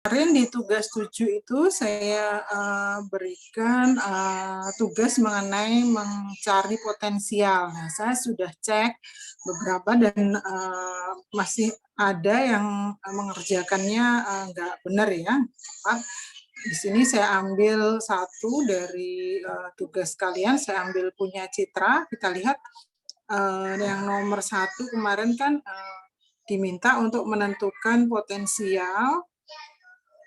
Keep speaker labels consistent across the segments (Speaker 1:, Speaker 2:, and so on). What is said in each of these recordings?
Speaker 1: Kemarin di tugas 7 itu saya berikan tugas mengenai mencari potensial. Nah, saya sudah cek beberapa dan masih ada yang mengerjakannya nggak benar ya. Di sini saya ambil satu dari tugas kalian, saya ambil punya Citra. Kita lihat yang nomor 1 kemarin kan diminta untuk menentukan potensial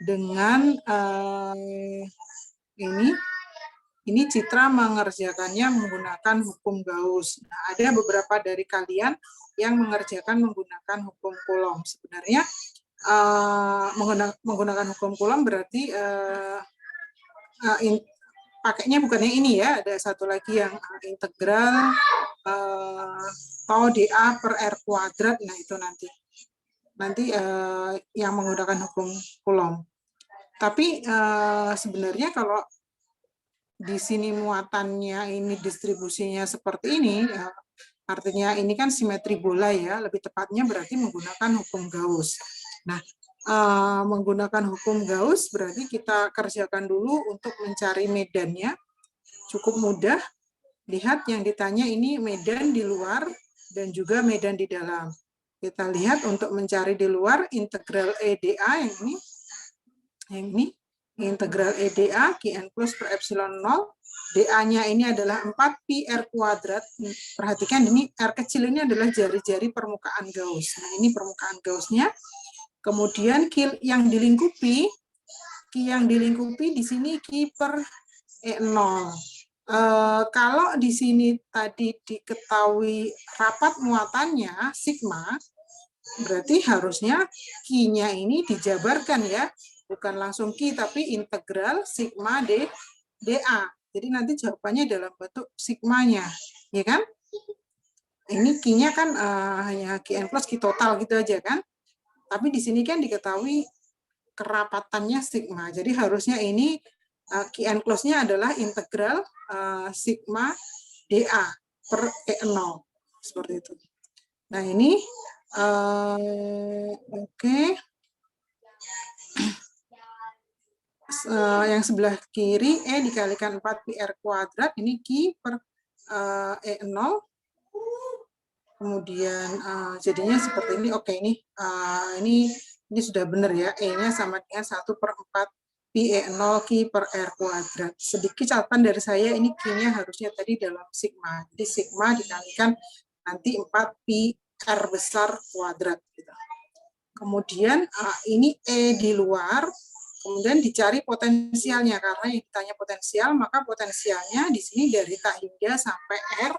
Speaker 1: dengan ini Citra mengerjakannya menggunakan hukum Gauss. Nah, ada beberapa dari kalian yang mengerjakan menggunakan hukum Coulomb. Sebenarnya menggunakan hukum Coulomb berarti pakainya bukannya ini ya, ada satu lagi yang integral tau dA per R kuadrat. Nah, itu nanti yang menggunakan hukum Coulomb. Tapi sebenarnya kalau di sini muatannya ini distribusinya seperti ini, artinya ini kan simetri bola ya, lebih tepatnya berarti menggunakan hukum Gauss. Nah, menggunakan hukum Gauss berarti kita kerjakan dulu untuk mencari medannya. Cukup mudah. Lihat yang ditanya ini medan di luar dan juga medan di dalam. Kita lihat untuk mencari di luar integral EdA yang ini integral EdA Qn plus per epsilon 0, dA-nya ini adalah 4pi R kuadrat. Perhatikan ini R kecil ini adalah jari-jari permukaan Gauss. Nah, ini permukaan Gauss-nya. Kemudian Q yang dilingkupi di sini Q per E0. Kalau di sini tadi diketahui rapat muatannya sigma, berarti harusnya Q-nya ini dijabarkan ya, bukan langsung Q tapi integral sigma dA. Jadi nanti jawabannya dalam bentuk sigmanya, ya kan? Ini Q-nya kan hanya Qn plus Q total gitu aja kan? Tapi di sini kan diketahui kerapatannya sigma. Jadi harusnya ini Qn plus-nya adalah integral sigma dA per E0. Seperti itu. Nah, ini oke. Yang sebelah kiri E dikalikan 4pi R kuadrat, ini Q per E0. Kemudian jadinya seperti ini. Oke, ini sudah benar ya. E-nya sama dengan 1/4 pi E0 Q per R kuadrat. Sedikit catatan dari saya, ini Q-nya harusnya tadi dalam sigma. Jadi sigma dikalikan nanti 4 pi R besar kuadrat. Gitu. Kemudian ini E di luar, kemudian dicari potensialnya. Karena yang ditanya potensial, maka potensialnya di sini dari tak hingga sampai R,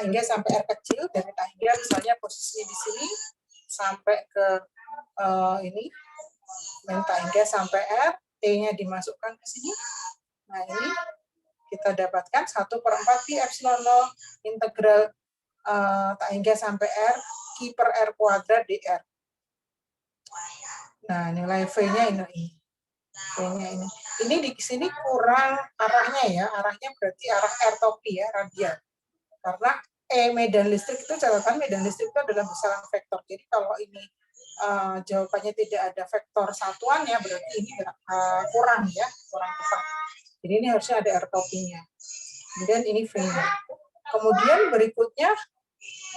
Speaker 1: hingga sampai R kecil, dari tak hingga misalnya posisinya di sini sampai ke ini, dan tak hingga sampai R, T-nya dimasukkan ke sini. Nah, ini kita dapatkan 1/4 pi epsilon 0 integral tak hingga sampai R, Q per R kuadrat dr. Nah, nilai V-nya ini. V-nya ini. Ini di sini kurang arahnya ya, arahnya berarti arah R topi ya, radial. Karena medan listrik itu, catatan medan listrik itu adalah besaran vektor. Jadi kalau ini jawabannya tidak ada vektor satuannya, berarti ini kurang ya, kurang tepat. Jadi ini harusnya ada R topinya. Kemudian ini V-nya. Kemudian berikutnya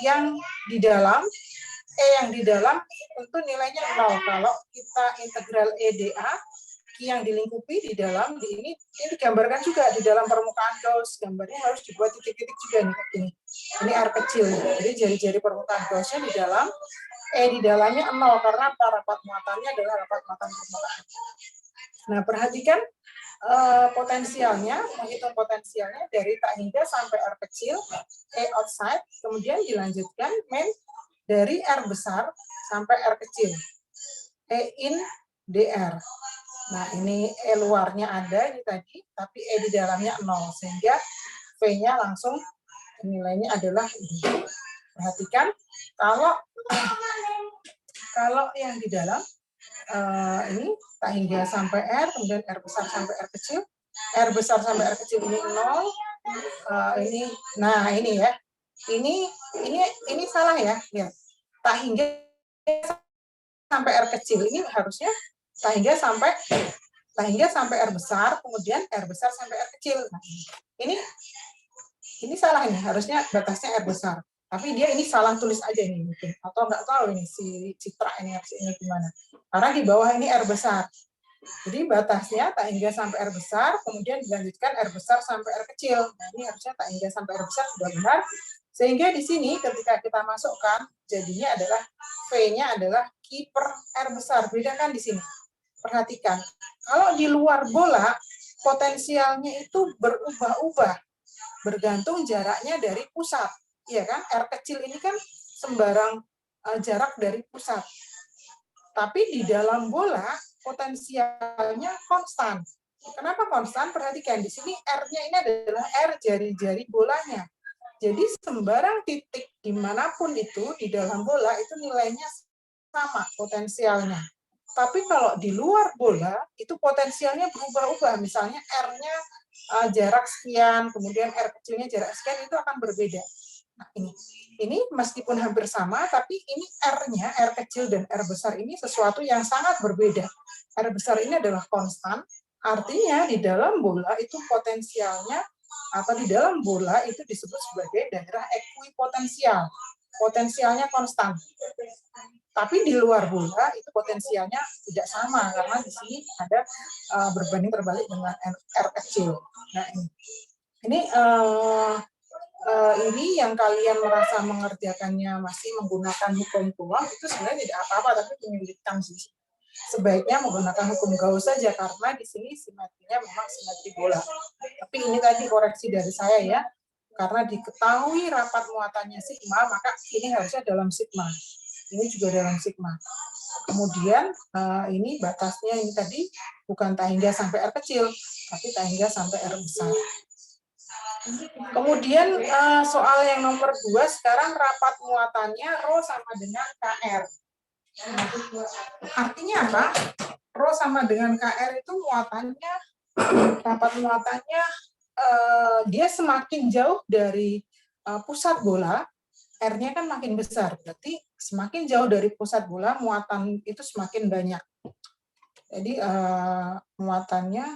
Speaker 1: yang di dalam, yang di dalam tentu nilainya 0. Kalau kita integral EdA, yang dilingkupi di dalam ini digambarkan juga di dalam permukaan Gauss. Gambarnya harus dibuat titik-titik juga nih. Ini R kecil. Jadi jari-jari permukaan Gauss-nya di dalam, di dalamnya 0 karena rapat muatannya adalah rapat muatan permukaan. Nah, perhatikan potensialnya, menghitung potensialnya dari tak hingga sampai R kecil, E outside, kemudian dilanjutkan main dari R besar sampai R kecil, E in dr. Nah, ini E luarnya ada ini tadi, tapi E di dalamnya 0, sehingga V-nya langsung nilainya adalah ini. Perhatikan, kalau yang di dalam ini tak hingga sampai R, kemudian R besar sampai R kecil, R besar sampai R kecil ini 0, ini, nah ini ya, ini salah ya, tak hingga sampai R kecil ini harusnya hingga sampai R besar, kemudian R besar sampai R kecil. Nah, ini salah ini, harusnya batasnya R besar. Tapi dia ini salah tulis aja nih mungkin, atau nggak tahu ini si Citra ini harusnya gimana. Karena di bawah ini R besar. Jadi batasnya tak hingga sampai R besar, kemudian dilanjutkan R besar sampai R kecil. Nah, ini harusnya tak hingga sampai R besar sudah benar. Sehingga di sini ketika kita masukkan, jadinya adalah V-nya adalah Q per R besar. Beda kan di sini. Perhatikan, kalau di luar bola, potensialnya itu berubah-ubah, bergantung jaraknya dari pusat. Iya kan? R kecil ini kan sembarang jarak dari pusat. Tapi di dalam bola, potensialnya konstan. Kenapa konstan? Perhatikan, di sini R-nya ini adalah R jari-jari bolanya. Jadi sembarang titik dimanapun itu di dalam bola itu nilainya sama potensialnya. Tapi kalau di luar bola itu potensialnya berubah-ubah. Misalnya R-nya jarak sekian, kemudian R kecilnya jarak sekian, itu akan berbeda. Nah, ini meskipun hampir sama, tapi ini R-nya, R kecil dan R besar ini sesuatu yang sangat berbeda. R besar ini adalah konstan, artinya di dalam bola itu potensialnya, atau di dalam bola itu disebut sebagai daerah ekuipotensial. Potensialnya konstan. Tapi di luar bola itu potensialnya tidak sama, karena di sini ada berbanding terbalik dengan R kecil. Nah, ini yang kalian merasa mengerjakannya masih menggunakan hukum Coulomb itu sebenarnya tidak apa-apa, tapi menyulitkan sih. Sebaiknya menggunakan hukum Gauss saja, karena di sini simetrinya memang simetri bola. Tapi ini tadi koreksi dari saya ya, karena diketahui rapat muatannya sigma, maka ini harusnya dalam sigma. Ini juga dalam sigma. Kemudian ini batasnya ini tadi bukan tak hingga sampai R kecil, tapi tak hingga sampai R besar. Kemudian soal yang nomor 2, sekarang rapat muatannya rho sama dengan KR. Artinya apa? Rho sama dengan KR itu muatannya, rapat muatannya dia semakin jauh dari pusat bola, R-nya kan makin besar. Berarti semakin jauh dari pusat bola, muatan itu semakin banyak. Jadi muatannya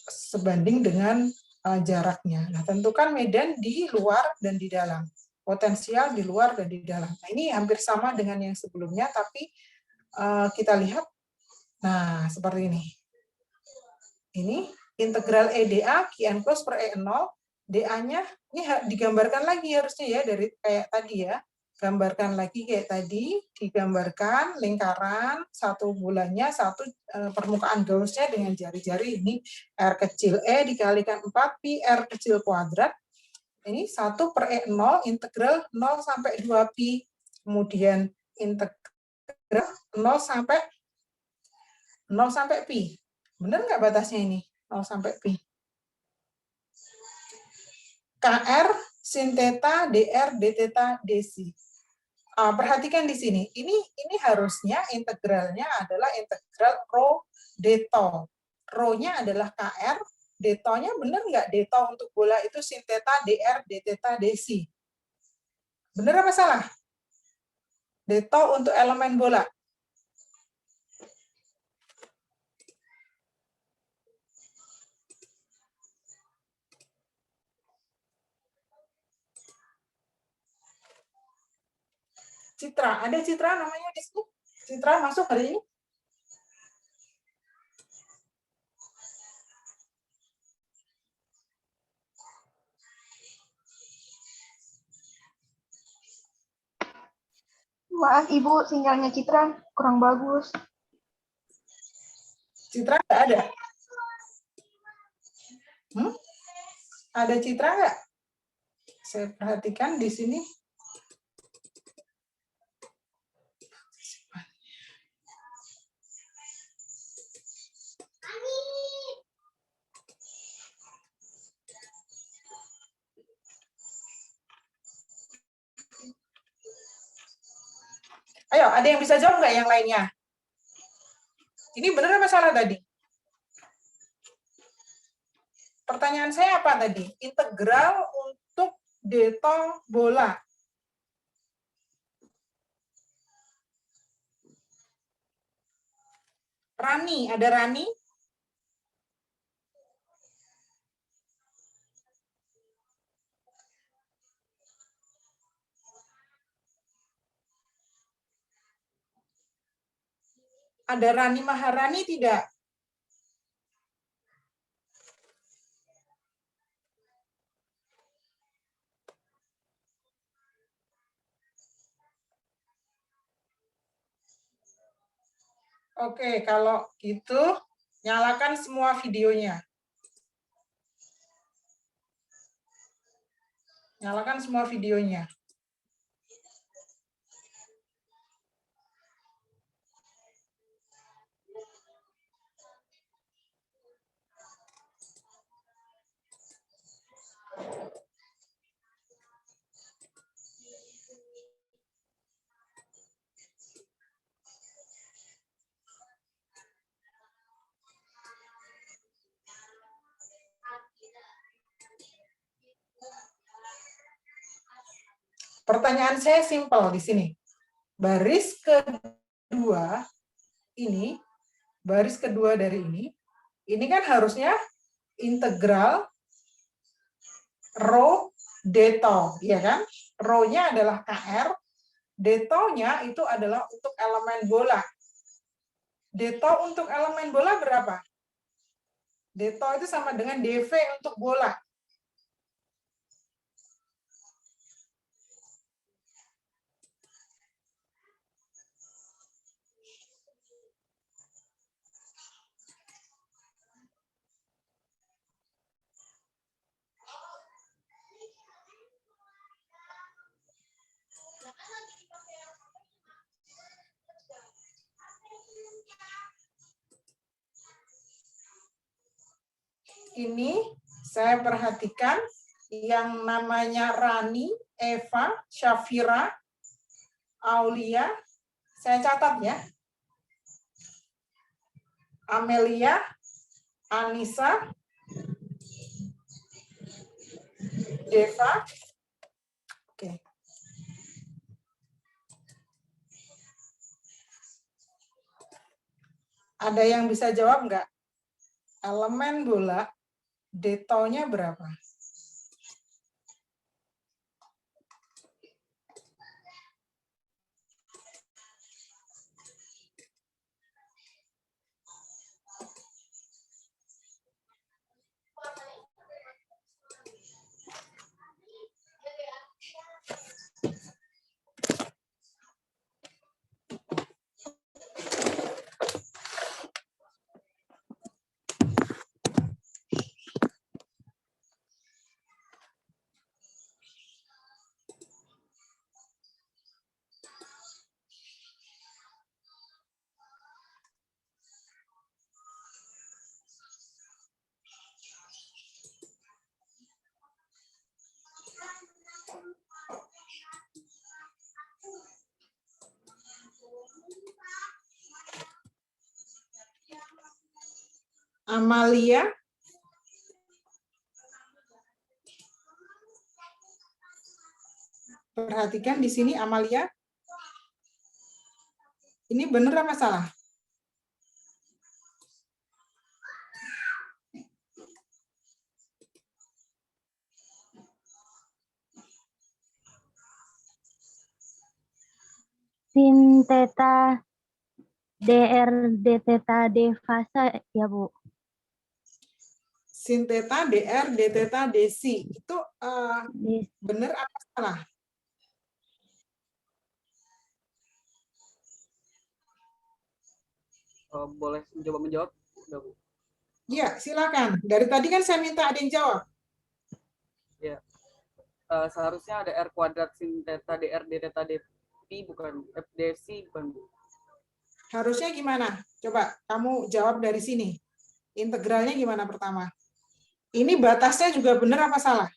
Speaker 1: sebanding dengan jaraknya. Nah, tentukan medan di luar dan di dalam. Potensial di luar dan di dalam. Nah, ini hampir sama dengan yang sebelumnya, tapi kita lihat, nah seperti ini. Ini integral EDA, Q cos per E0, DA-nya ini digambarkan lagi harusnya ya, dari kayak tadi ya. Gambarkan lagi kayak tadi, digambarkan lingkaran, satu bulannya, satu permukaan Gauss-nya dengan jari-jari ini R kecil E dikalikan 4pi R kecil kuadrat. Ini 1 per E0 integral 0 sampai 2pi. Kemudian integral 0 sampai pi. Benar nggak batasnya ini? 0 sampai pi. KR sin theta dr d theta dc. Perhatikan di sini. Ini harusnya integralnya adalah integral rho d tau. Rho-nya adalah KR, d tau-nya benar nggak? D tau untuk bola itu sin theta dr d theta dc. Benar apa salah? D tau untuk elemen bola. Citra, ada Citra namanya di sini? Citra masuk hari ini?
Speaker 2: Maaf Ibu, sinyalnya Citra kurang bagus.
Speaker 1: Citra nggak ada? Ada Citra nggak? Saya perhatikan di sini. Ayo, ada yang bisa jawab nggak yang lainnya? Ini benar apa salah tadi? Pertanyaan saya apa tadi? Integral untuk d tau bola. Rani, ada Rani? Ada Rani Maharani tidak? Oke, kalau gitu nyalakan semua videonya. Nyalakan semua videonya. Pertanyaan saya simpel di sini. Baris kedua ini, baris kedua dari ini kan harusnya integral rho d-tau, ya kan? Rho-nya adalah KR, d-tau-nya itu adalah untuk elemen bola. D-tau untuk elemen bola berapa? D-tau itu sama dengan dV untuk bola. Ini saya perhatikan yang namanya Rani, Eva, Syafira, Aulia, saya catat ya. Amelia, Anissa, Deva. Oke. Ada yang bisa jawab nggak? Elemen bola d-tau-nya berapa? Amalia, perhatikan di sini Amalia. Ini benar apa salah?
Speaker 3: Sin theta dr d theta d fase ya Bu.
Speaker 1: Sin theta dr d theta dc itu benar apa salah?
Speaker 4: Boleh mencoba menjawab? Bu.
Speaker 1: Iya, silakan. Dari tadi kan saya minta ada yang jawab.
Speaker 4: Ya. Seharusnya ada R kuadrat sin theta dr d theta dphi bukan dc bukan Bu.
Speaker 1: Harusnya gimana? Coba kamu jawab dari sini. Integralnya gimana pertama? Ini batasnya juga benar apa salah?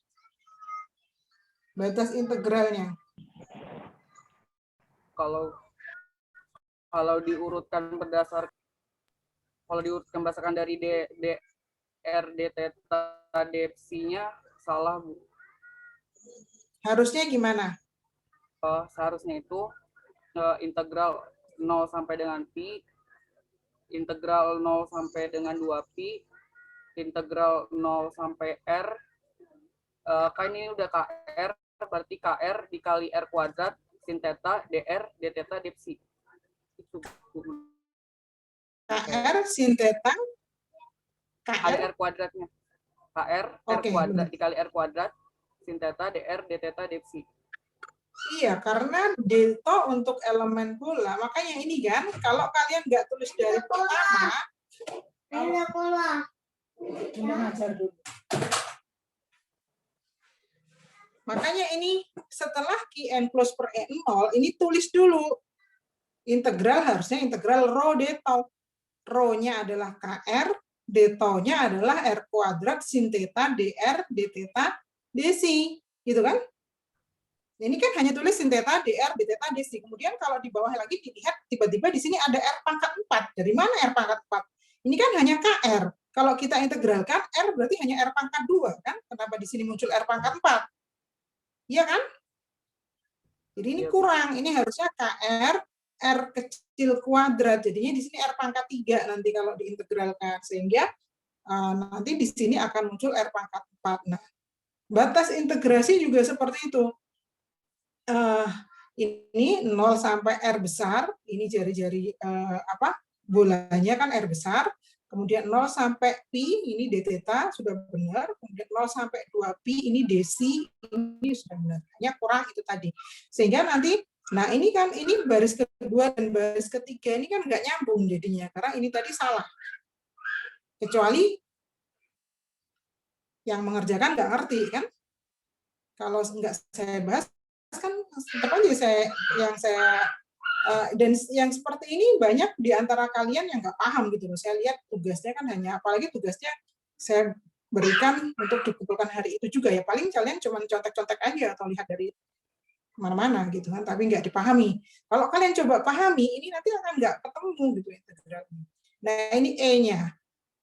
Speaker 1: Batas integralnya.
Speaker 4: Kalau diurutkan berdasarkan dari dr d theta dphi-nya salah Bu.
Speaker 1: Harusnya gimana?
Speaker 4: Seharusnya itu integral 0 sampai dengan pi integral 0 sampai dengan 2pi, integral 0 sampai R, kan ini udah KR, berarti KR dikali R kuadrat sin theta dr d theta d psi. Itu
Speaker 1: KR sin theta
Speaker 4: kali
Speaker 1: KR
Speaker 4: R kuadratnya. KR R
Speaker 1: Oke,
Speaker 4: kuadrat
Speaker 1: benar.
Speaker 4: dikali R kuadrat sin theta dr d theta d psi.
Speaker 1: Iya, karena delta untuk elemen bola, makanya ini kan, kalau kalian nggak tulis dari pertama, udah ngajar dulu. Makanya ini setelah Qn plus per E0, ini tulis dulu. Integral harusnya integral rho delta. Rho-nya adalah KR, delta-nya adalah R kuadrat sin theta dr d theta dc. Gitu kan? Ini kan hanya tulis sin theta dr d theta dc. Kemudian kalau di bawah lagi dilihat tiba-tiba di sini ada R pangkat 4. Dari mana R pangkat 4? Ini kan hanya KR. Kalau kita integralkan R berarti hanya R pangkat 2 kan? Kenapa di sini muncul R pangkat 4? Iya kan? Jadi ini kurang. Ini harusnya KR R kecil kuadrat. Jadinya di sini R pangkat 3 nanti kalau diintegralkan. Sehingga nanti di sini akan muncul R pangkat 4. Nah, batas integrasi juga seperti itu. Ini 0 sampai R besar, ini jari-jari bolanya kan R besar, kemudian 0 sampai pi, ini d theta sudah benar, kemudian 0 sampai 2pi, ini dc, ini sudah benar. Hanya kurang itu tadi. Sehingga nanti, nah ini kan, ini baris kedua dan baris ketiga, ini kan nggak nyambung jadinya, karena ini tadi salah. Kecuali yang mengerjakan nggak ngerti, kan? Kalau nggak saya bahas, kan tetap aja dan yang seperti ini banyak di antara kalian yang nggak paham gitu loh. Saya lihat tugasnya kan hanya, apalagi tugasnya saya berikan untuk dikumpulkan hari itu juga ya. Paling kalian cuma contek-contek aja atau lihat dari mana-mana gitu kan, tapi nggak dipahami. Kalau kalian coba pahami, ini nanti akan nggak ketemu gitu integralnya. Nah ini E-nya.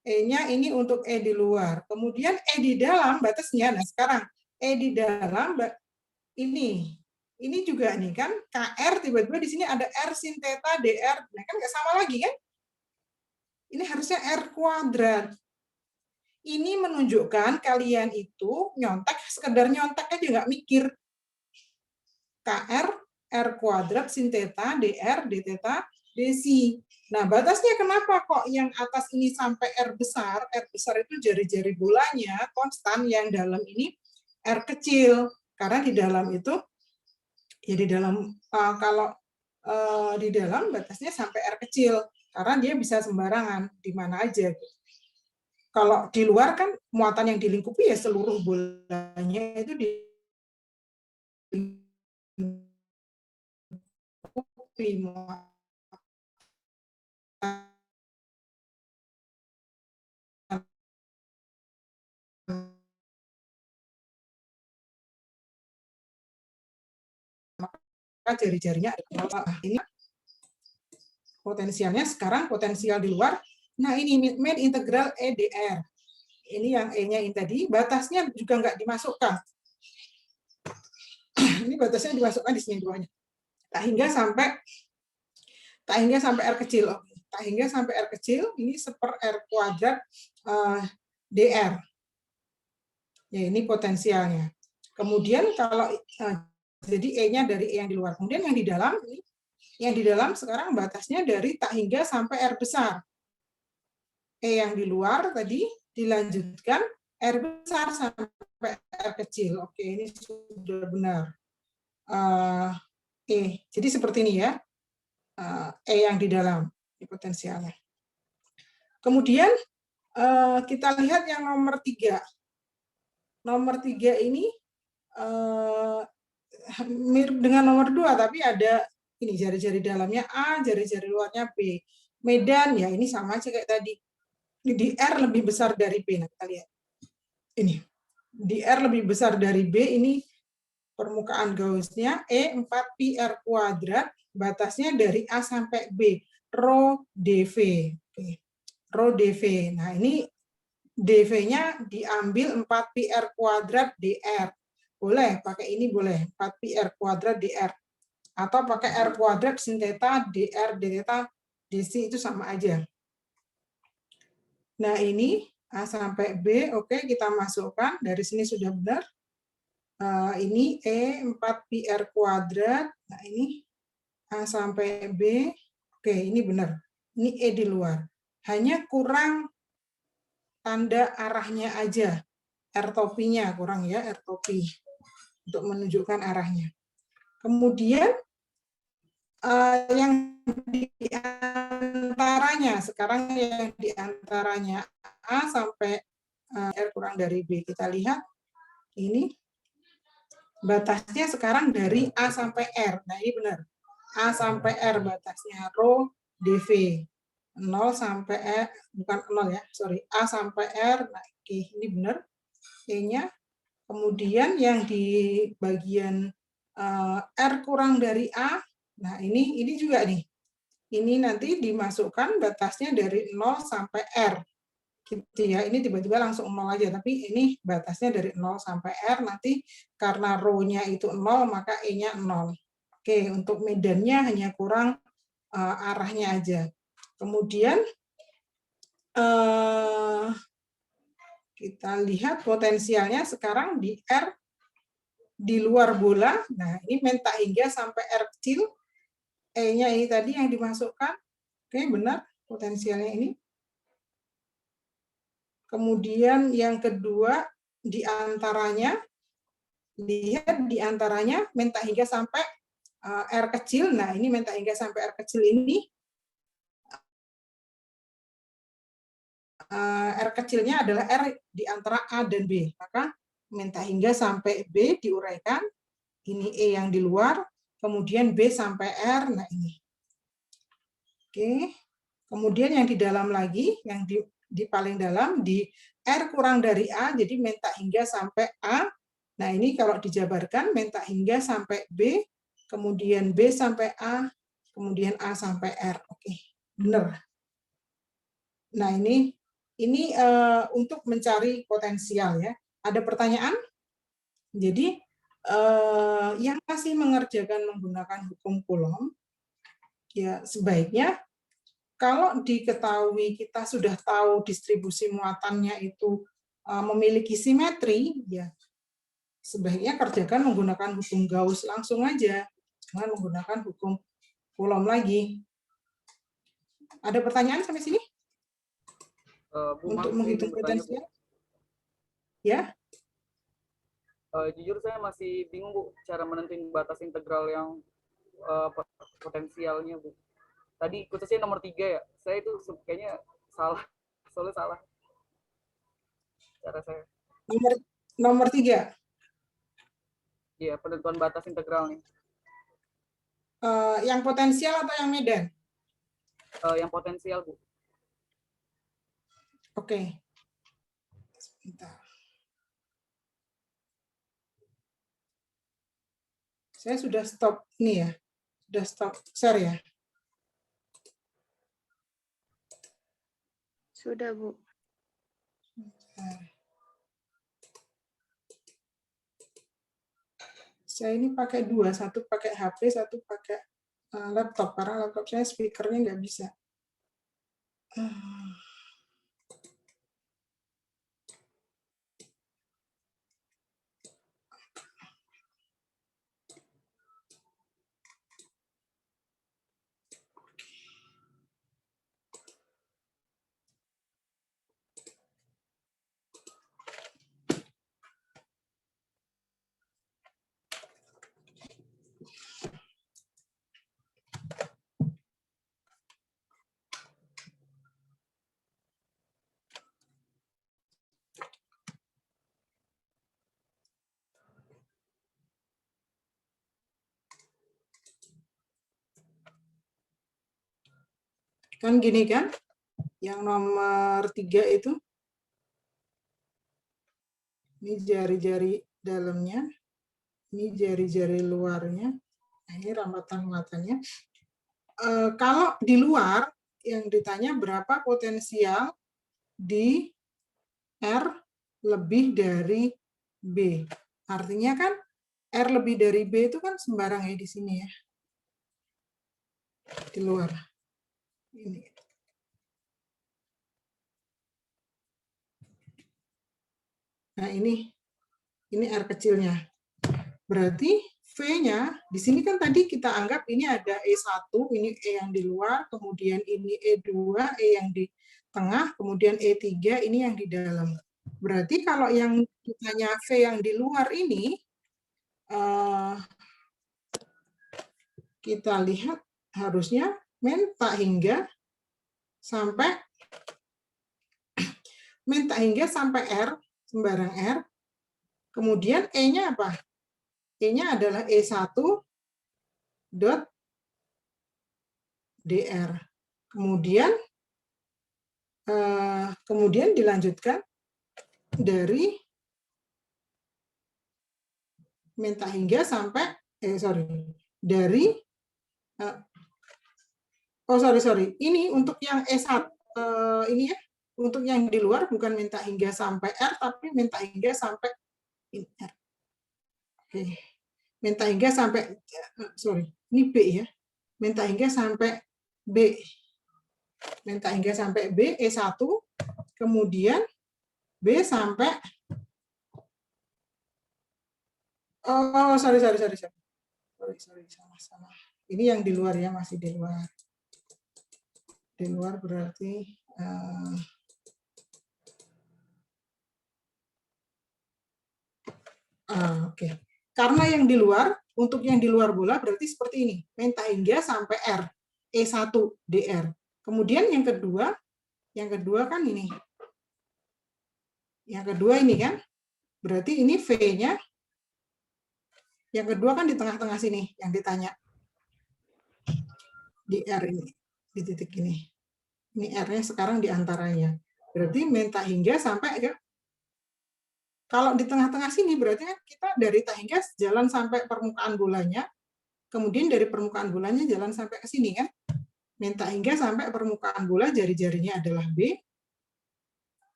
Speaker 1: E-nya ini untuk E di luar. Kemudian E di dalam batasnya. Nah sekarang E di dalam ini juga nih kan KR tiba-tiba di sini ada R sin theta dr. Nah kan nggak sama lagi kan? Ini harusnya R kuadrat. Ini menunjukkan kalian itu nyontek, sekedar nyontek aja nggak mikir. KR R kuadrat sin theta dr d theta dc. Nah batasnya kenapa kok yang atas ini sampai R besar? R besar itu jari-jari bolanya konstan, yang dalam ini R kecil. Karena di dalam itu, ya di dalam, kalau di dalam batasnya sampai R kecil, karena dia bisa sembarangan, di mana aja. Kalau di luar kan muatan yang dilingkupi ya seluruh bolanya itu dilingkupi jari-jarinya ada. Ini potensialnya sekarang, potensial di luar. Nah ini main integral EDR. Ini yang E-nya ini tadi, batasnya juga nggak dimasukkan. Ini batasnya dimasukkan di sini duanya. Tak hingga sampai R kecil. Tak hingga sampai R kecil, ini seper R kuadrat DR. Ya ini potensialnya. Kemudian kalau jadi E-nya dari E yang di luar. Kemudian yang di dalam sekarang batasnya dari tak hingga sampai R besar. E yang di luar tadi dilanjutkan R besar sampai R kecil. Oke, ini sudah benar. Jadi seperti ini ya. E yang di dalam, di potensialnya. Kemudian kita lihat yang nomor 3. Nomor 3 ini mirip dengan nomor 2, tapi ada ini jari-jari dalamnya A, jari-jari luarnya B. Medan ya ini sama aja kayak tadi. Di R lebih besar dari B. Nah, kita lihat. Ini. Di R lebih besar dari B, ini permukaan Gaussnya E 4pi R kuadrat, batasnya dari A sampai B. Rho dV. Rho dV. Nah, ini dV-nya diambil 4pi R kuadrat dr. Boleh, pakai ini boleh. 4pi R kuadrat dr. Atau pakai R kuadrat sin theta dr d theta dc, itu sama aja. Nah, ini A sampai B, oke, kita masukkan. Dari sini sudah benar. Ini E 4πr kuadrat. Nah, ini A sampai B. Oke, ini benar. Ini E di luar. Hanya kurang tanda arahnya aja. R topinya kurang ya, R topi. Untuk menunjukkan arahnya. Kemudian, yang diantaranya, sekarang yang diantaranya A sampai R kurang dari B. Kita lihat, ini batasnya sekarang dari A sampai R. Nah, ini benar. A sampai R batasnya rho dV. 0 sampai R, bukan 0 ya, sorry. A sampai R, nah oke, ini benar. E-nya. Kemudian yang di bagian R kurang dari A, nah ini juga nih. Ini nanti dimasukkan batasnya dari 0 sampai R. Gitu ya, ini tiba-tiba langsung 0 aja, tapi ini batasnya dari 0 sampai R, nanti karena rho-nya itu 0, maka E-nya 0. Oke, untuk medannya hanya kurang arahnya aja. Kemudian kita lihat potensialnya sekarang di R di luar bola. Nah, ini minta hingga sampai R kecil. E-nya ini tadi yang dimasukkan. Oke, benar potensialnya ini. Kemudian yang kedua, di antaranya, lihat di antaranya minta hingga sampai R kecil. Nah, ini minta hingga sampai R kecil ini. R kecilnya adalah R di antara A dan B. Maka minta hingga sampai B diuraikan. Ini E yang di luar, kemudian B sampai R. Nah, ini. Oke. Kemudian yang di dalam lagi, yang di paling dalam, di R kurang dari A, jadi minta hingga sampai A. Nah, ini kalau dijabarkan, minta hingga sampai B, kemudian B sampai A, kemudian A sampai R. Oke, benar. Nah, ini untuk mencari potensial ya. Ada pertanyaan? Jadi, yang masih mengerjakan menggunakan hukum Coulomb, ya sebaiknya kalau diketahui kita sudah tahu distribusi muatannya itu memiliki simetri, ya sebaiknya kerjakan menggunakan hukum Gauss langsung aja, jangan menggunakan hukum Coulomb lagi. Ada pertanyaan sampai sini? Untuk menghitung potensial? Ya?
Speaker 4: Jujur saya masih bingung, Bu, cara menentuin batas integral yang potensialnya, Bu. Tadi khususnya nomor 3 ya, saya itu kayaknya salah, soalnya salah cara saya.
Speaker 1: Nomor 3?
Speaker 4: Iya, penentuan batas integral nih.
Speaker 1: Yang potensial atau yang medan?
Speaker 4: Yang potensial, Bu.
Speaker 1: Oke. Sebentar. Saya sudah stop nih ya. Sudah stop share ya.
Speaker 2: Sudah, Bu.
Speaker 1: Saya ini pakai 2, satu pakai HP, satu pakai laptop, karena laptop saya speakernya nggak bisa. Kan gini kan, yang nomor 3 itu, ini jari-jari dalamnya, ini jari-jari luarnya, nah, ini rambatan muatannya. Kalau di luar, yang ditanya berapa potensial di R lebih dari B. Artinya kan R lebih dari B itu kan sembarang ya di sini ya. Di luar. Ini. Nah, ini R kecilnya. Berarti V-nya, di sini kan tadi kita anggap ini ada E1, ini E yang di luar, kemudian ini E2, E yang di tengah, kemudian E3, ini yang di dalam. Berarti kalau yang ditanya V yang di luar ini, kita lihat harusnya tak hingga sampai R, sembarang R, kemudian E-nya apa? E-nya adalah E1 dot DR. Kemudian dilanjutkan dari tak hingga sampai ini untuk yang E1 ini ya, untuk yang di luar bukan tak hingga sampai R, tapi tak hingga sampai R. Oke. Tak hingga sampai ini B ya. Tak hingga sampai B. Tak hingga sampai B E1, kemudian B sampai sorry, sama-sama. Ini yang di luar ya, masih di luar. Di luar berarti oke. Karena yang di luar, untuk yang di luar bola berarti seperti ini. Tak hingga sampai R, E1 DR. Kemudian yang kedua kan ini. Yang kedua ini kan, berarti ini V-nya. Yang kedua kan di tengah-tengah sini yang ditanya. Di R ini, di titik ini. Ini R-nya sekarang di antaranya. Berarti tak hingga sampai ya. Kalau di tengah-tengah sini berarti kan kita dari tak hingga jalan sampai permukaan bolanya, kemudian dari permukaan bolanya jalan sampai ke sini kan. Tak hingga sampai permukaan bola, jari-jarinya adalah B.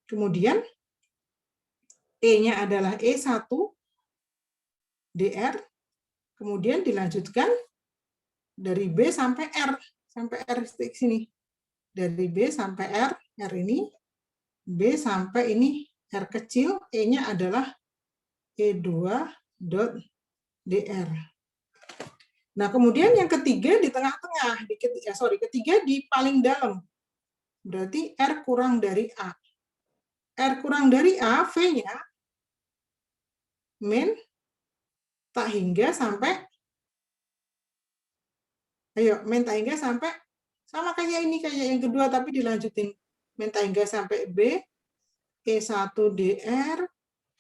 Speaker 1: Kemudian E-nya adalah E1 DR. Kemudian dilanjutkan dari B sampai R titik sini. Dari B sampai R ini, B sampai ini R kecil, E-nya adalah E2 dot DR. Nah, kemudian yang ketiga di tengah-tengah, ketiga di paling dalam. Berarti R kurang dari A. R kurang dari A, V-nya tak hingga sampai tak hingga sampai sama kayak ini, kayak yang kedua, tapi dilanjutin. Tak hingga sampai B, E1 DR,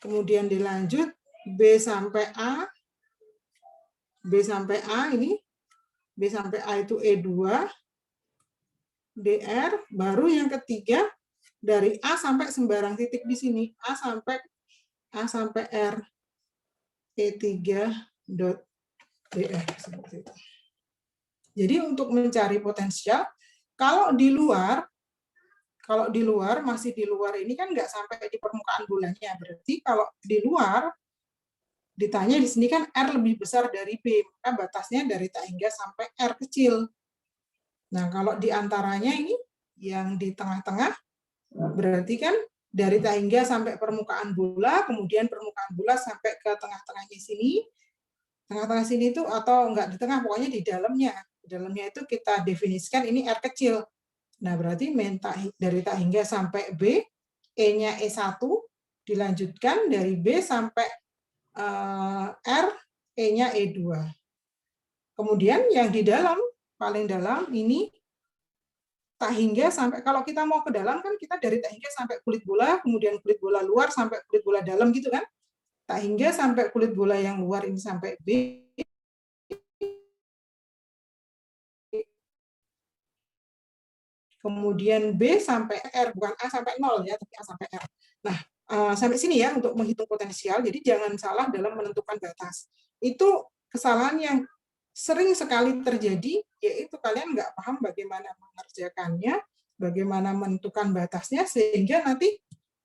Speaker 1: kemudian dilanjut B sampai A, ini, B sampai A itu E2, DR, baru yang ketiga dari A sampai sembarang titik di sini, A sampai R, E3 dot DR, seperti itu. Jadi untuk mencari potensial, kalau di luar masih di luar ini kan nggak sampai di permukaan bolanya, berarti kalau di luar ditanya di sini kan R lebih besar dari B, maka batasnya dari tak hingga sampai R kecil. Nah, kalau di antaranya ini yang di tengah-tengah berarti kan dari tak hingga sampai permukaan bola, kemudian permukaan bola sampai ke tengah-tengahnya sini. Tengah-tengah sini itu atau enggak di tengah, pokoknya di dalamnya. Di dalamnya itu kita definisikan ini R kecil. Nah, berarti dari tak hingga sampai B, E-nya E1, dilanjutkan dari B sampai R, E-nya E2. Kemudian yang di dalam, paling dalam ini tak hingga sampai, kalau kita mau ke dalam kan kita dari tak hingga sampai kulit bola, kemudian kulit bola luar sampai kulit bola dalam gitu kan. Tak hingga sampai kulit bola yang luar ini sampai B. Kemudian B sampai R, bukan A sampai 0 ya, tapi A sampai R. Nah, sampai sini ya untuk menghitung potensial, jadi jangan salah dalam menentukan batas. Itu kesalahan yang sering sekali terjadi, yaitu kalian nggak paham bagaimana mengerjakannya, bagaimana menentukan batasnya, sehingga nanti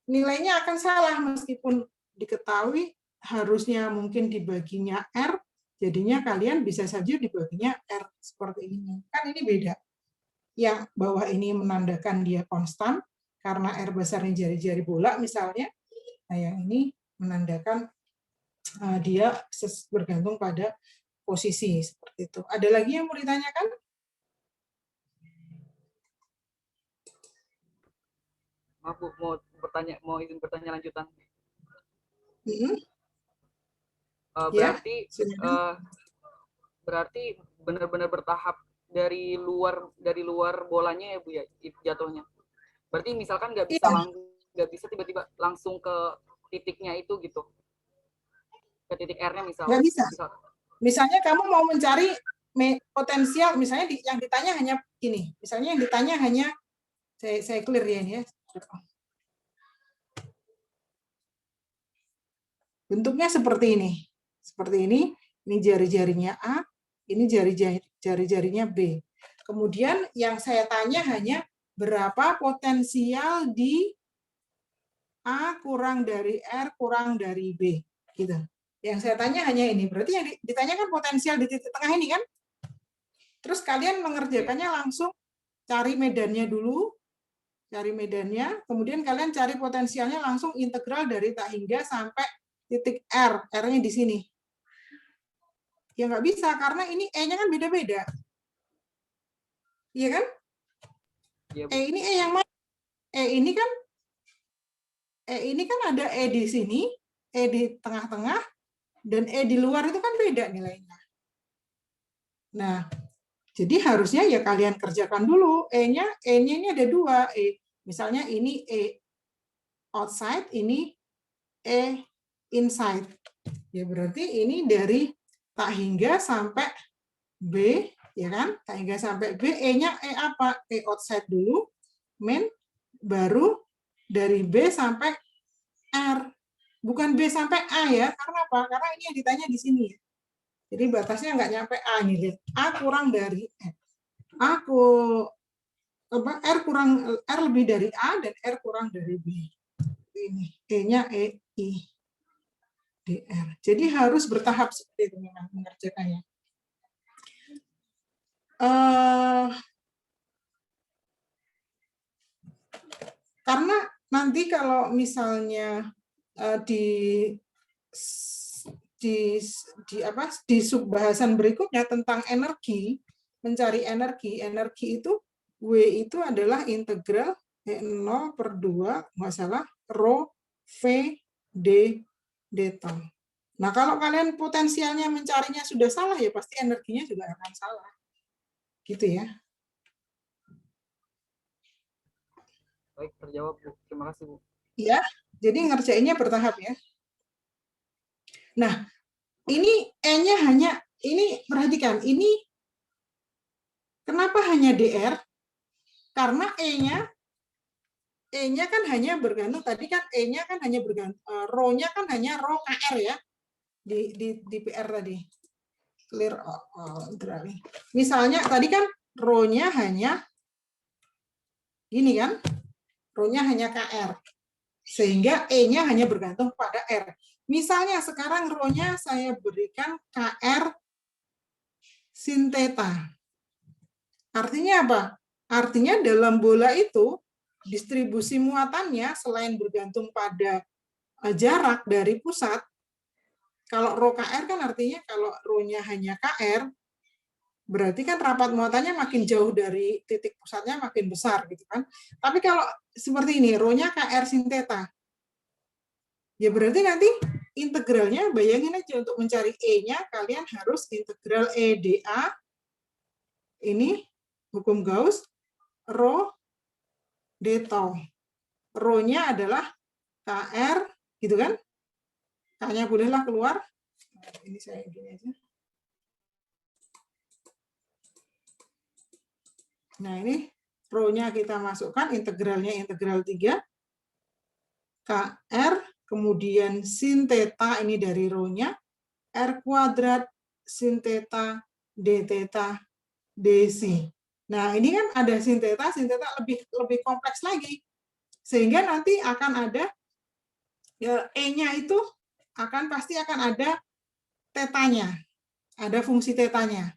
Speaker 1: nilainya akan salah, meskipun diketahui harusnya mungkin dibaginya R, jadinya kalian bisa saja dibaginya R seperti ini. Kan ini beda. Yang bawah ini menandakan dia konstan, karena R besarnya jari-jari bola misalnya. Nah, yang ini menandakan dia bergantung pada posisi seperti itu. Ada lagi yang mau ditanyakan?
Speaker 4: Maaf Bu, mau izin bertanya lanjutan. Berarti berarti benar-benar bertahap dari luar bolanya ya Bu ya jatuhnya. Berarti misalkan nggak bisa tiba-tiba langsung ke titiknya itu gitu. Ke titik R-nya misalnya.
Speaker 1: Nggak bisa. Misalnya kamu mau mencari potensial, misalnya yang ditanya hanya ini. Misalnya yang ditanya hanya saya clear ya ini ya. Bentuknya seperti ini. Seperti ini jari-jarinya A, ini jari-jarinya B. Kemudian yang saya tanya hanya berapa potensial di A kurang dari R kurang dari B. Gitu. Yang saya tanya hanya ini. Berarti yang ditanyakan potensial di titik tengah ini kan? Terus kalian mengerjakannya langsung cari medannya dulu, cari medannya, kemudian kalian cari potensialnya langsung integral dari tak hingga sampai titik R, R-nya di sini. Ya nggak bisa, karena ini E-nya kan beda-beda. Iya kan?
Speaker 4: Ya,
Speaker 1: E ini E yang mana? E ini kan ada E di sini, E di tengah-tengah, dan E di luar itu kan beda nilainya. Nah, jadi harusnya ya kalian kerjakan dulu. E-nya ini ada dua. Misalnya ini E outside, ini E inside. Ya berarti ini dari tak hingga sampai B, ya kan? Tak hingga sampai B, E-nya E apa? E outside dulu, main, baru dari B sampai R. Bukan B sampai A ya, karena apa? Karena ini yang ditanya di sini. Jadi batasnya nggak nyampe A nih, lihat. A kurang dari R kurang R lebih dari A dan R kurang dari B. Ini E-nya E I DR. Jadi harus bertahap seperti itu memang mengerjakannya. Karena nanti kalau misalnya di subbahasan berikutnya tentang energi, mencari energi itu W itu adalah integral 0/2 masalah rho V D delta. Nah, kalau kalian potensialnya mencarinya sudah salah, ya pasti energinya juga akan salah. Gitu ya.
Speaker 4: baik, terjawab Bu. Terima kasih Bu.
Speaker 1: Ya, jadi ngerjainnya bertahap ya. Nah, ini E-nya hanya, ini perhatikan, ini kenapa hanya DR? Karena E-nya kan hanya bergantung, tadi kan E-nya kan hanya bergantung, rho-nya kan hanya rho KR ya, di PR tadi. Clear drawing. Misalnya tadi kan rho-nya hanya gini kan, rho-nya hanya KR. Sehingga E-nya hanya bergantung pada R. Misalnya sekarang rho-nya saya berikan KR sin theta. Artinya apa? Artinya dalam bola itu distribusi muatannya selain bergantung pada jarak dari pusat, kalau rho KR kan artinya kalau rho-nya hanya KR, berarti kan rapat muatannya makin jauh dari titik pusatnya makin besar gitu kan. Tapi kalau seperti ini, rho-nya KR sin theta. Ya berarti nanti integralnya, bayangin aja untuk mencari E-nya, kalian harus integral E dA, ini hukum Gauss, rho d tau. Rho-nya adalah KR, gitu kan? K-nya bolehlah keluar. Ini saya gini aja. Nah ini rho-nya kita masukkan, integralnya integral 3, KR, kemudian sin theta ini dari rho-nya, R kuadrat sin theta d theta dc. Nah, ini kan ada sin theta lebih kompleks lagi. Sehingga nanti akan ada ya, E-nya itu pasti akan ada tetanya. Ada fungsi tetanya.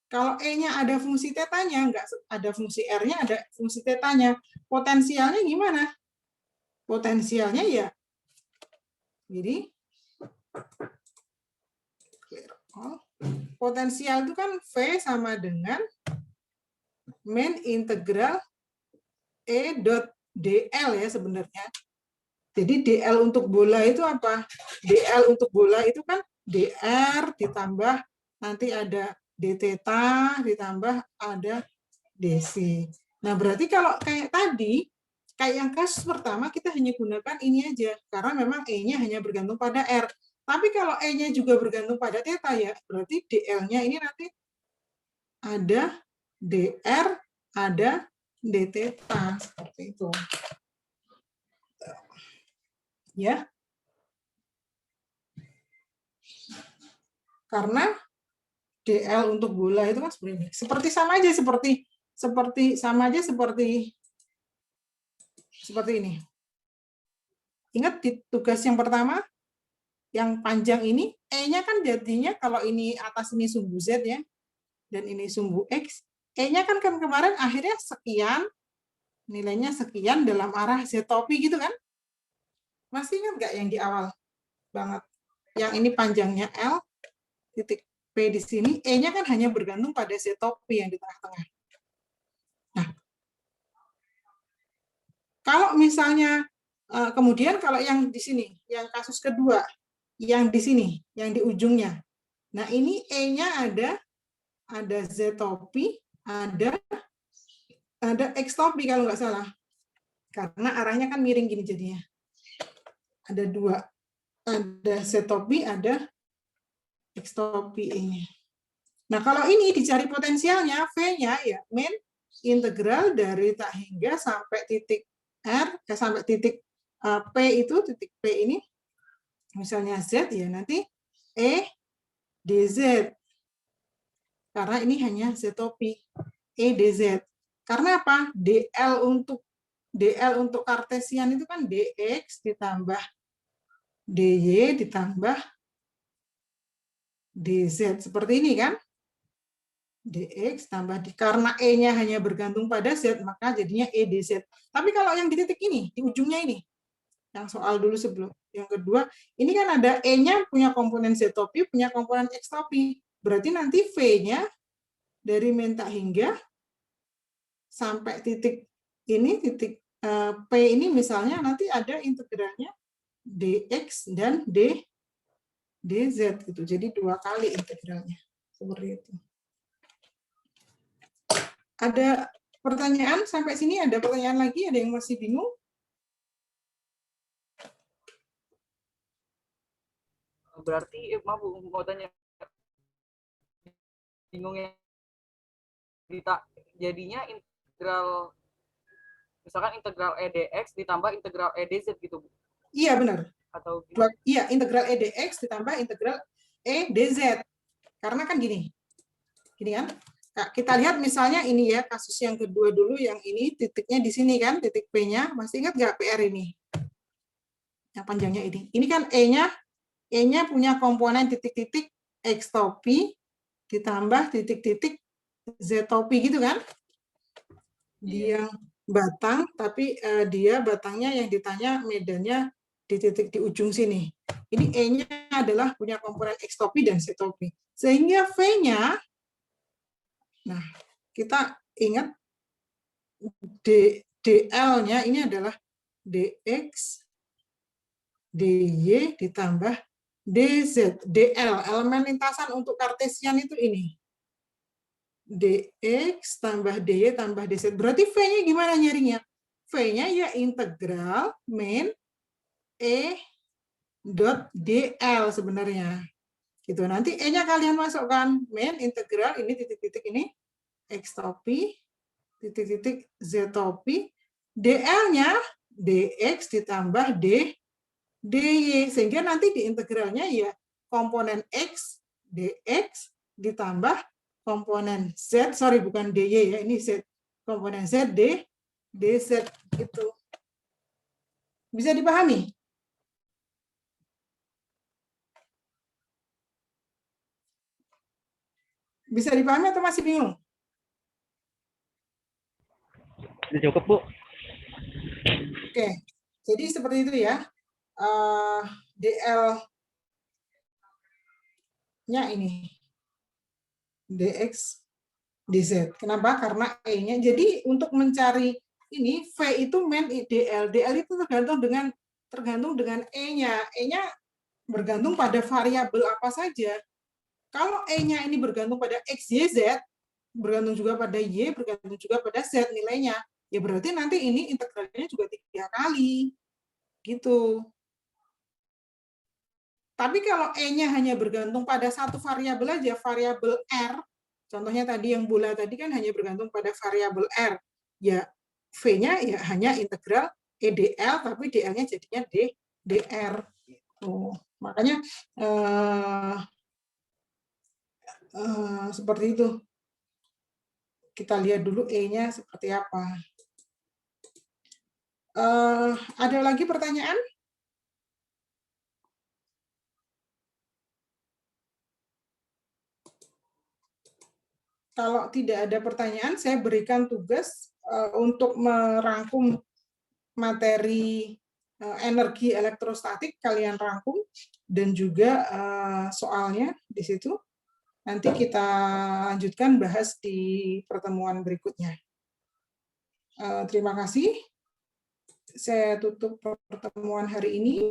Speaker 1: Kalau E-nya ada fungsi tetanya, enggak ada fungsi R-nya, ada fungsi tetanya. Potensialnya gimana? Potensialnya ya Jadi potensial itu kan V sama dengan min integral E dot DL ya sebenarnya. Jadi DL untuk bola itu apa? DL untuk bola itu kan DR ditambah nanti ada D theta ditambah ada DC. Nah, berarti kalau kayak tadi, kayak yang kasus pertama kita hanya gunakan ini aja karena memang E-nya hanya bergantung pada R. Tapi kalau E-nya juga bergantung pada theta ya, berarti DL-nya ini nanti ada DR, ada D theta seperti itu. Ya. Karena DL untuk bola itu kan seperti sama aja seperti ini. Ingat di tugas yang pertama yang panjang ini E-nya kan jadinya kalau ini atas ini sumbu Z ya dan ini sumbu X, E-nya kan kemarin akhirnya sekian, nilainya sekian dalam arah Z topi gitu kan? Masih ingat nggak yang di awal banget? Yang ini panjangnya L, titik P di sini, E-nya kan hanya bergantung pada Z topi yang di tengah-tengah. Nah, kalau misalnya, kemudian kalau yang di sini, yang kasus kedua, yang di sini, yang di ujungnya. Nah, ini E-nya ada Z topi, ada X topi kalau nggak salah. Karena arahnya kan miring gini jadinya. Ada dua. Ada Z topi, ada X topi E-nya. Nah, kalau ini dicari potensialnya, V-nya ya min integral dari tak hingga sampai titik R, sampai titik P itu, titik P ini, misalnya Z ya nanti E dz. Karena ini hanya Z topi. E dz. Karena apa? DL untuk kartesian itu kan dx ditambah dy ditambah dz. Seperti ini kan? dx tambah karena E-nya hanya bergantung pada Z, maka jadinya E dz. Tapi kalau yang di titik ini, di ujungnya ini, yang soal dulu sebelum, yang kedua, ini kan ada E-nya punya komponen Z topi, punya komponen X topi. Berarti nanti V-nya dari min tak hingga sampai titik ini, titik P ini misalnya nanti ada integralnya dx dan dz gitu. Jadi 2 kali integralnya. Seperti itu. Ada pertanyaan sampai sini? Ada pertanyaan lagi? Ada yang masih bingung?
Speaker 4: Berarti maaf Bu, mau tanya, bingungnya jadinya integral, misalkan integral EDX ditambah integral EDZ gitu Bu?
Speaker 1: Iya benar.
Speaker 4: Atau
Speaker 1: iya, integral EDX ditambah integral EDZ. Karena kan gini kan? Nah, kita lihat misalnya ini ya, kasus yang kedua dulu, yang ini titiknya di sini kan, titik P-nya. Masih ingat nggak PR ini? Yang panjangnya ini. Ini kan E-nya punya komponen titik-titik X topi ditambah titik-titik Z topi gitu kan? Dia batang, tapi dia batangnya yang ditanya medannya di titik di ujung sini. Ini E-nya adalah punya komponen X topi dan Z topi. Sehingga V-nya, nah kita ingat DL-nya ini adalah DX, DY ditambah DZ. DL, elemen lintasan untuk kartesian itu ini. DX tambah DY tambah DZ. Berarti V-nya gimana nyarinya? V-nya ya integral min E dot DL sebenarnya. Gitu. Nanti E-nya kalian masukkan min integral ini titik-titik ini X topi, titik-titik Z topi, DL-nya DX ditambah DY. Sehingga nanti di integralnya ya komponen X, DX ditambah komponen Z, sorry bukan DY ya, ini Z, komponen Z, DZ itu. Bisa dipahami? Bisa dipahami atau masih bingung?
Speaker 5: Sudah cukup, Bu.
Speaker 1: Oke, jadi seperti itu ya. DL-nya ini. DX, DZ. Kenapa? Karena E-nya. Jadi untuk mencari ini, V itu main DL. DL itu tergantung dengan E-nya. E-nya bergantung pada variabel apa saja. Kalau E-nya ini bergantung pada X, Y, Z, bergantung juga pada Y, bergantung juga pada Z nilainya, ya berarti nanti ini integralnya juga 3 kali. Gitu. Tapi kalau E-nya hanya bergantung pada satu variabel aja, variabel R, contohnya tadi yang bola tadi kan hanya bergantung pada variabel R, ya V-nya ya hanya integral EDL, tapi DL-nya jadinya DR. Gitu. Makanya seperti itu. Kita lihat dulu E-nya seperti apa. Ada lagi pertanyaan? Kalau tidak ada pertanyaan, saya berikan tugas untuk merangkum materi energi elektrostatik, kalian rangkum, dan juga soalnya di situ. Nanti kita lanjutkan bahas di pertemuan berikutnya. Terima kasih. Saya tutup pertemuan hari ini.